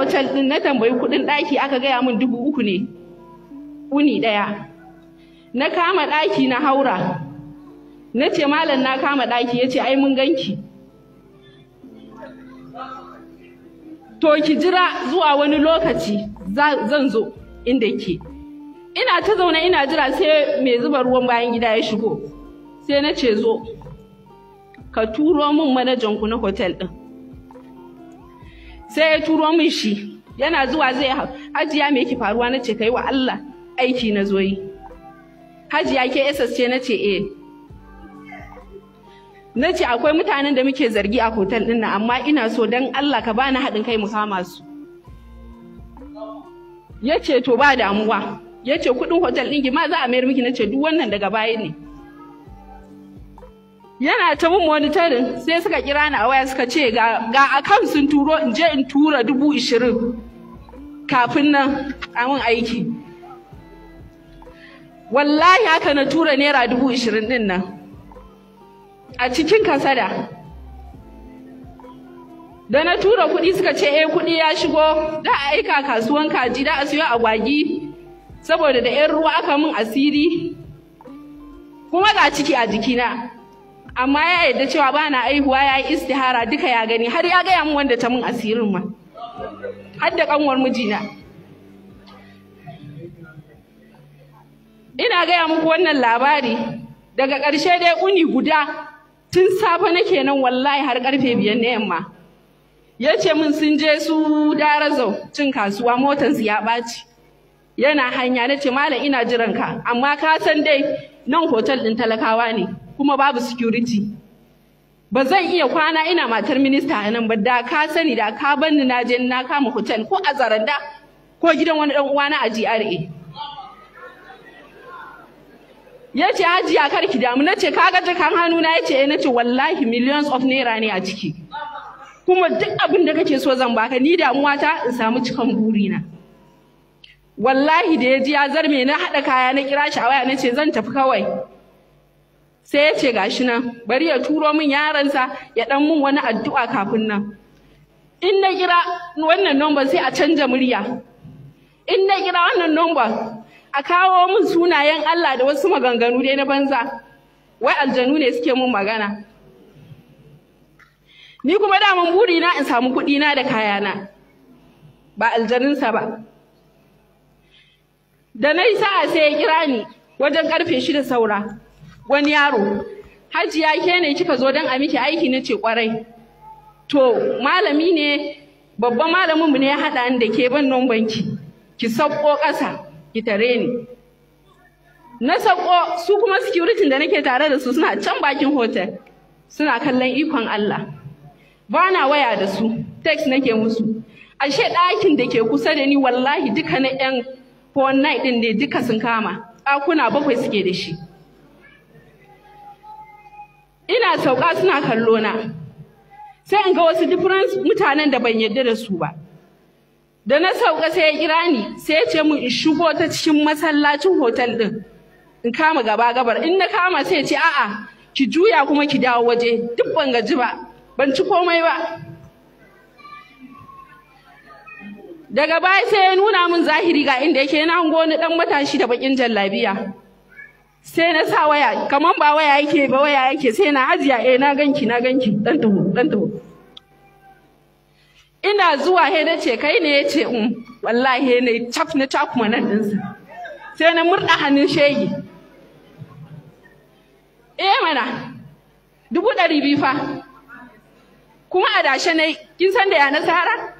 hotel din na tambayi kuɗin ɗaki aka gaya min 3,000 ne wuni ɗaya. Na kama ɗaki na haura, na ce malam na kama ɗaki, ya ce ai mun ganki. To ki jira zuwa wani lokaci zan zo inda ke. Ina ta zaune ina jira sai mai zuba ruwan bayan gida ya shigo. Sai na ce zo, ka turo min manajan ku na hotel ɗin. Sai ya turo min shi, yana zuwa zai hajiya me yake faruwa, na ce kai wa Allah aiki na zo yi. Hajiya ke SS ce, na ce eh. Na ce akwai mutanen da muke zargi a hotel ɗin nan, amma ina so don Allah ka bani haɗin kai mu kama su. Ya ce to ba damuwa. Ya ce kuɗin hotel ɗin ki ma za a mayar miki, na ce duk wannan daga baya ne. Yana ta mun monitoring sai suka kira ni a waya suka ce ga account sun turo in je in tura 20,000 kafin nan a mun aiki. Wallahi haka na tura naira 20,000 din nan a cikin kasada. Da na tura kuɗi suka ce kuɗi ya shigo, da a aika kasuwan kaji, da a siyo agwagi saboda da 'yan ruwa aka mun asiri kuma ga ciki a jikina. Amma ya yarda cewa ba na aihuwa, ya yi istihara duka ya gani, har ya gaya min wanda ta mun asirin ma, har da kanwar mijina. Ina gaya muku wannan labari daga ƙarshe dai uni guda tun safe nake nan wallahi har ƙarfe 5 na yamma. Ya ce min sun je su Darazau cin kasuwa, motarsu ya ɓaci, yana hanya. Na ce malam ina jiran ka, amma ka san dai nan hotel ɗin talakawa ne kuma babu security, ba zan iya kwana ina matar minista a nan ba. Da ka sani da ka banni na je na kama hotel ko a Zaranda ko gidan wani ɗan uwana a GRA. Ya ce hajiya kar ki damu. Na ce kaga jakan hannuna? Ya ce na ce wallahi millions of naira ne a ciki, kuma duk abin da kake so zan baka, ni damuwa ta in samu cikan burina. Wallahi da ya ji ya zarme na haɗa kaya na kira shi a waya, na ce zan tafi kawai. Sai ya ce gashi nan bari ya turo min yaransa ya ɗan mun wani addu'a kafin nan. In na kira wannan number sai a canja murya, in na kira wannan number a kawo min sunayen Allah da wasu maganganu dai na banza, wai aljanu ne suke mun magana. Ni kuma daman burina in samu kuɗina da kayana, ba aljanunsa ba. Da na yi sa'a sai ya kira ni wajen ƙarfe 6 saura, wani yaro, hajiya ke ne kika zo don a miki aiki? Na ce ƙwarai. To malami ne, babban malaminmu ne ya haɗa ni da ke, ban nombanki, ki sauko ƙasa ki tare ni. Na sauko, su kuma security da nake tare da su suna can bakin hotel suna kallon ikon Allah. Ba na waya da su, text nake musu. Ashe ɗakin da ke kusa da ni wallahi duka na 'yan phone night ɗin ne, duka sun kama, ɗakuna 7 suke da shi. Ina sauka suna kallo na, sai in ga wasu different mutanen da ban yarda da su ba. Da na sauka sai ya kira ni, sai ya ce min in shigo ta cikin masallacin hotel din in kama gaba gabar. In na kama sai ya ce a'a ki juya kuma ki dawo waje. Duk ban gaji ba, ban ci komai ba. Daga baya sai ya nuna min zahiri ga inda yake, na hango wani dan matashi da bakin jallabiya. Sai na sa waya, kaman ba waya yake ba, waya yake. Sai na hajiya na ganki dan taho. Ina zuwa he na ce kai ne? Ya ce wallahi he ne chap na kuma nan ɗinsa. Sai na murɗa hannun shege. Mana 200,000 fa, kuma a dashe ne, kin san da ya nasara?